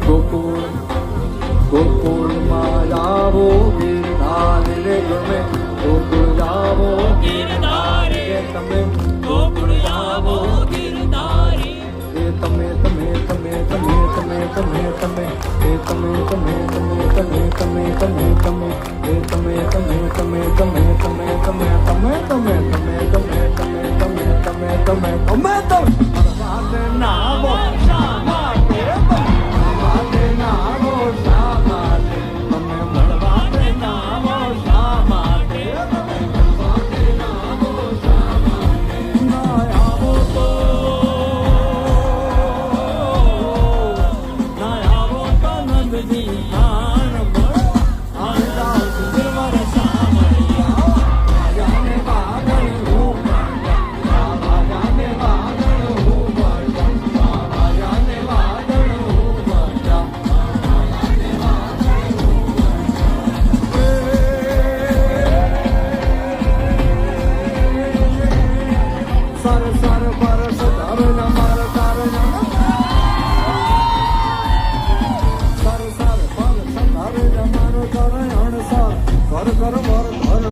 ગોકુળ ગોકુળમાં આવો ગિરધારી રે તમે ગોકુળ આવો ગિરધારી રે તમે ગોકુળ આવો ગિરધારી એ તમે તમે તમે તમે તમે તમે તમે એ તમે તમે તમે તમે તમે તમે તમે એ તમે તમે તમે તમે તમે તમે તમે તમે તમે તમે તમે તમે તમે તમે તમે તમે નામો શા માટે માટે નામો શા માટે તમે મળવાને નામો શા માટે તમે મળવાને નામો શા માટે ના આવો તો ના આવો તો નંદજી ખાન મળ આંધા સુંદર સામૈયા રાજાને વાગણ હું રાજાને વાગણ હું રાજાને વાગણ હું રાજાને વાગણ સર સર પર સદર નમર તારણ સર સર પર સદર નમર તારણ સર કર કર વર